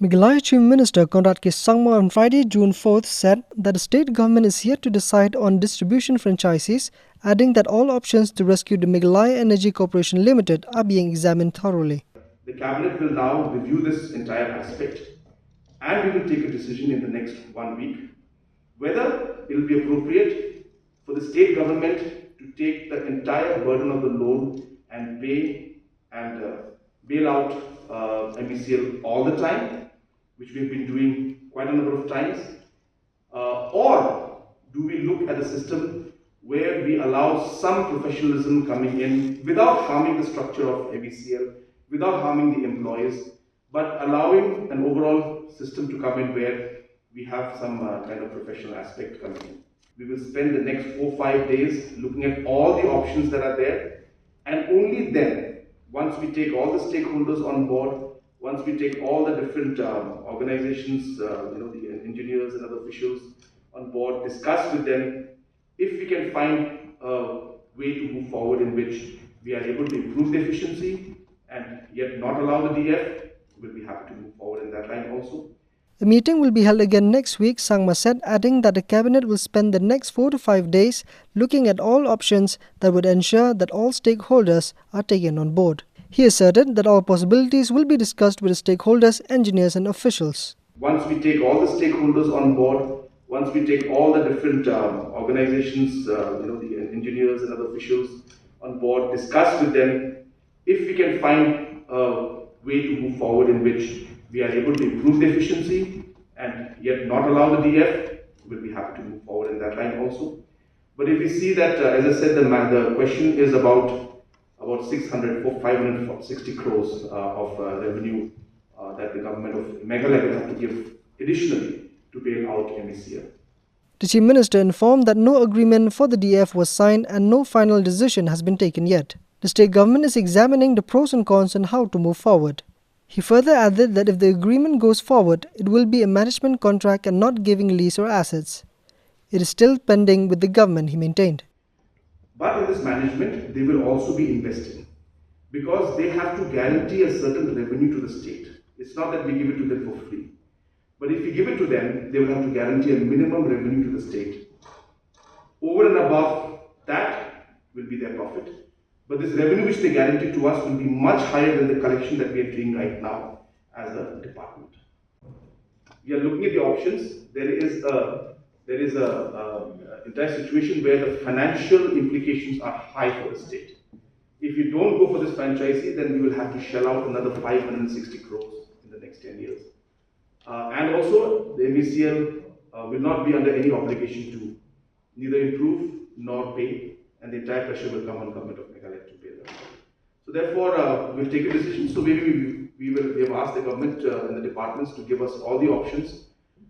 Meghalaya Chief Minister Conrad K. Sangma on Friday, June 4th said that the state government is yet to decide on distribution franchises, adding that all options to rescue the Meghalaya Energy Corporation Limited are being examined thoroughly. The Cabinet will now review this entire aspect and we will take a decision in the next 1 week whether it will be appropriate for the state government to take the entire burden of the loan and pay and bail out MeCEL all the time, which we've been doing quite a number of times, or do we look at a system where we allow some professionalism coming in without harming the structure of MeCEL, without harming the employees, but allowing an overall system to come in where we have some kind of professional aspect coming in. We will spend the next 4-5 days looking at all the options that are there, and only then, once we take all the stakeholders on board, once we take all the different organizations, the engineers and other officials on board, discuss with them, if we can find a way to move forward in which we are able to improve the efficiency and yet not allow the DF, we'll be happy to move forward in that line also. The meeting will be held again next week, Sangma said, adding that the Cabinet will spend the next 4 to 5 days looking at all options that would ensure that all stakeholders are taken on board. He asserted that all possibilities will be discussed with the stakeholders, engineers and officials. Once we take all the stakeholders on board, once we take all the different organizations, the engineers and other officials on board, discuss with them, if we can find a way to move forward in which we are able to improve the efficiency and yet not allow the DF, we'll be happy to move forward in that line also. But if we see that, as I said, the question is about 560 crores of revenue that the government of Meghalaya will have to give additionally to bail out MeCEL. The Chief Minister informed that no agreement for the DF was signed and no final decision has been taken yet. The state government is examining the pros and cons and how to move forward. He further added that if the agreement goes forward, it will be a management contract and not giving lease or assets. It is still pending with the government, he maintained. But in this management, they will also be investing because they have to guarantee a certain revenue to the state. It's not that we give it to them for free. But if we give it to them, they will have to guarantee a minimum revenue to the state. Over and above that will be their profit. But this revenue which they guarantee to us will be much higher than the collection that we are doing right now as a department. We are looking at the options. There is a entire situation where the financial implications are high for the state. If you don't go for this franchisee, then we will have to shell out another 560 crores in the next 10 years. And also, the MeCEL will not be under any obligation to neither improve nor pay, and the entire pressure will come on government of Meghalaya to pay them. So therefore, we'll take a decision. So we have asked the government and the departments to give us all the options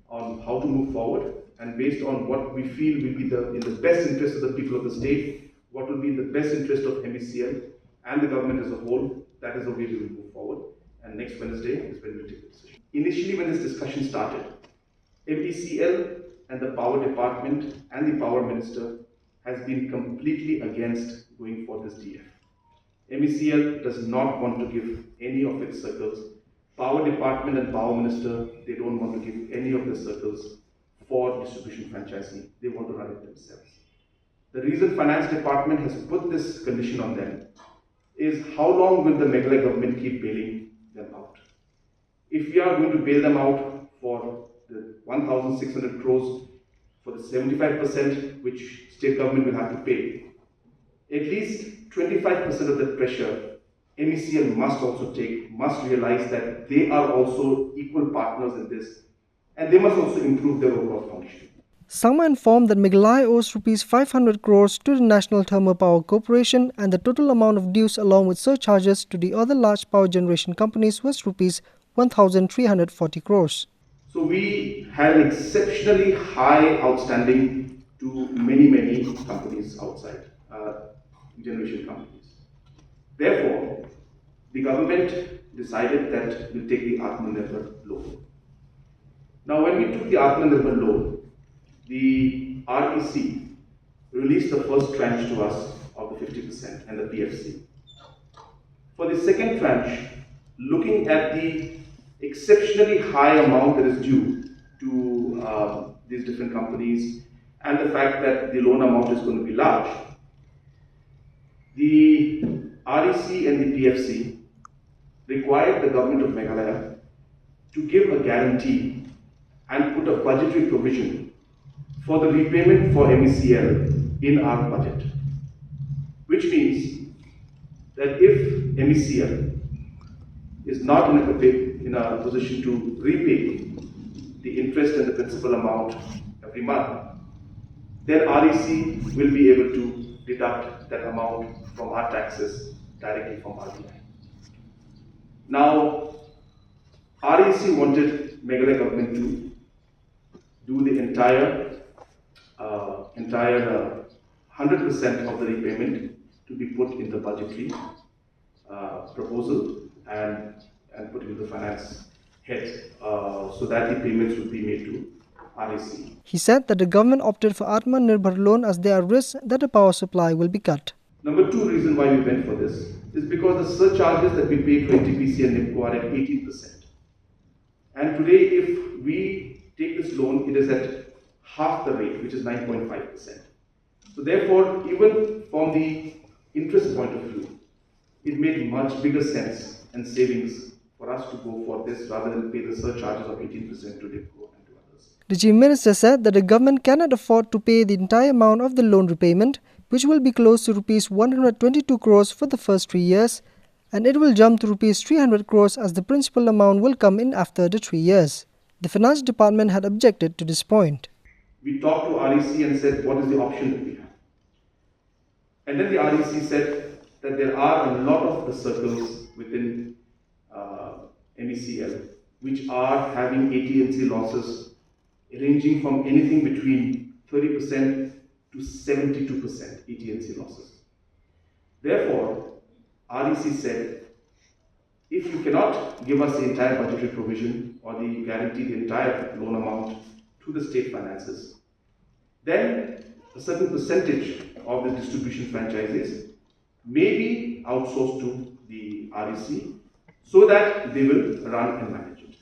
on how to move forward, and based on what we feel will be in the best interest of the people of the state, what will be in the best interest of MeCEL and the government as a whole, that is the way we will move forward. And next Wednesday is when we'll take the decision. Initially, when this discussion started, MeCEL and the power department and the power minister has been completely against going for this DF. MeCEL does not want to give any of its circles. Power department and power minister, they don't want to give any of the circles for distribution franchising. They want to run it themselves. The reason finance department has put this condition on them is how long will the Meghalaya government keep bailing them out? If we are going to bail them out for the 1,600 crores for the 75% which state government will have to pay, at least 25% of that pressure MeCEL must also take, must realize that they are also equal partners in this, and they must also improve their overall function. Sangma informed that Meghalaya owes Rs 500 crores to the National Thermal Power Corporation, and the total amount of dues along with surcharges to the other large power generation companies was Rs 1,340 crores. So we had an exceptionally high outstanding to many companies outside, generation companies. Therefore, the government decided that we'll take the Atmanirbhar loan. Now, when we took the Atmanirbhar loan, the REC released the first tranche to us of the 50% and the PFC. For the second tranche, looking at the exceptionally high amount that is due to these different companies, and the fact that the loan amount is going to be large, the REC and the PFC required the government of Meghalaya to give a guarantee and put a budgetary provision for the repayment for MECL in our budget, which means that if MECL is not in a position to repay the interest and the principal amount every month, then REC will be able to deduct that amount from our taxes directly from RBI. Now, REC wanted Meghalaya government to do the entire 100% of the repayment to be put in the budgetary proposal and put into the finance head so that the payments would be made to REC. He said that the government opted for Atmanirbhar loan as there are risks that the power supply will be cut. Number two reason why we went for this is because the surcharges that we pay to NTPC and NIPCO are at 18%. And today, if we take this loan, it is at half the rate, which is 9.5%. So therefore, even from the interest point of view, it made much bigger sense and savings for us to go for this rather than pay the surcharges of 18% to NIPCO and to others. The Chief Minister said that the government cannot afford to pay the entire amount of the loan repayment, which will be close to Rs 122 crores for the first 3 years, and it will jump to Rs 300 crores as the principal amount will come in after the 3 years. The Finance Department had objected to this point. We talked to REC and said, what is the option that we have? And then the REC said that there are a lot of the circles within MECL which are having AT&C losses ranging from anything between 30% to 72% AT&C losses. Therefore, REC said, if you cannot give us the entire budgetary provision or the guarantee the entire loan amount to the state finances, then a certain percentage of the distribution franchises may be outsourced to the REC so that they will run and manage it.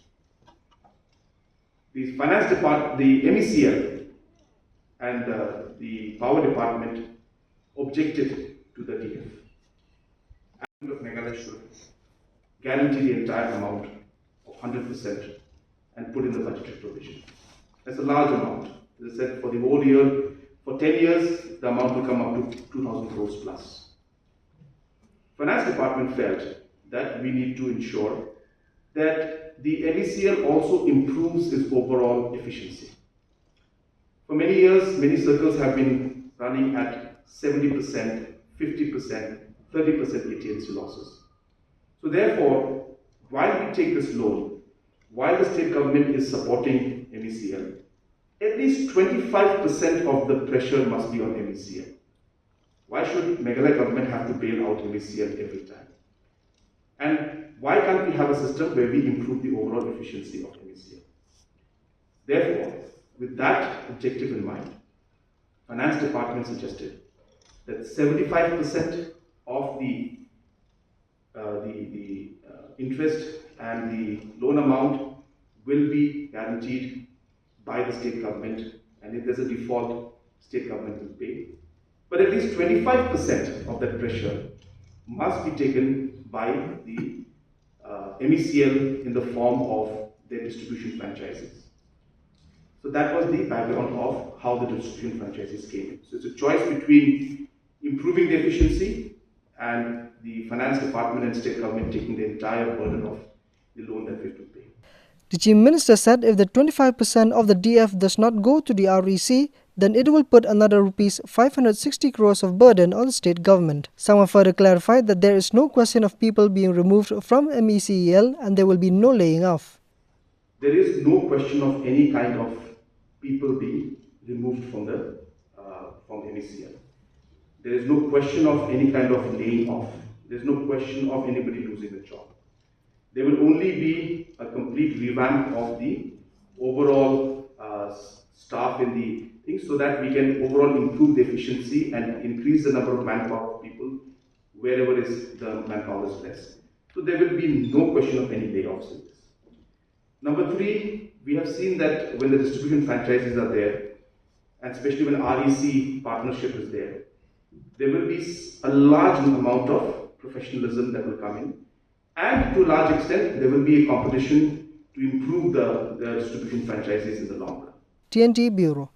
The finance department, the MECL and the power department objected to the DF. And of Meghalaya should guarantee the entire amount of 100% and put in the budgetary provision. That's a large amount. As I said, for the whole year, for 10 years, the amount will come up to 2,000 crores plus. Finance department felt that we need to ensure that the MECL also improves its overall efficiency. For many years, many circles have been running at 70%, 50%, 30% AT&C losses. So therefore, while we take this loan, while the state government is supporting MECL, at least 25% of the pressure must be on MECL. Why should Meghalaya government have to bail out MECL every time? And why can't we have a system where we improve the overall efficiency of MECL? Therefore, with that objective in mind, Finance Department suggested that 75% of the interest and the loan amount will be guaranteed by the state government, and if there's a default, state government will pay. But at least 25% of that pressure must be taken by the MECL in the form of their distribution franchises. So that was the background of how the distribution franchises came in. So it's a choice between improving the efficiency and the finance department and state government taking the entire burden of the loan that we have to pay. The Chief Minister said if the 25% of the DF does not go to the REC, then it will put another Rs 560 crores of burden on the state government. Someone further clarified that there is no question of people being removed from MECEL and there will be no laying off. There is no question of any kind of people being removed from MECL. There is no question of any kind of laying off. There is no question of anybody losing a job. There will only be a complete revamp of the overall staff in the thing so that we can overall improve the efficiency and increase the number of manpower of people wherever the manpower is less. So there will be no question of any layoffs in this. Number three, we have seen that when the distribution franchises are there, and especially when REC partnership is there will be a large amount of professionalism that will come in, and to a large extent, there will be a competition to improve the distribution franchises in the long run. TNT Bureau.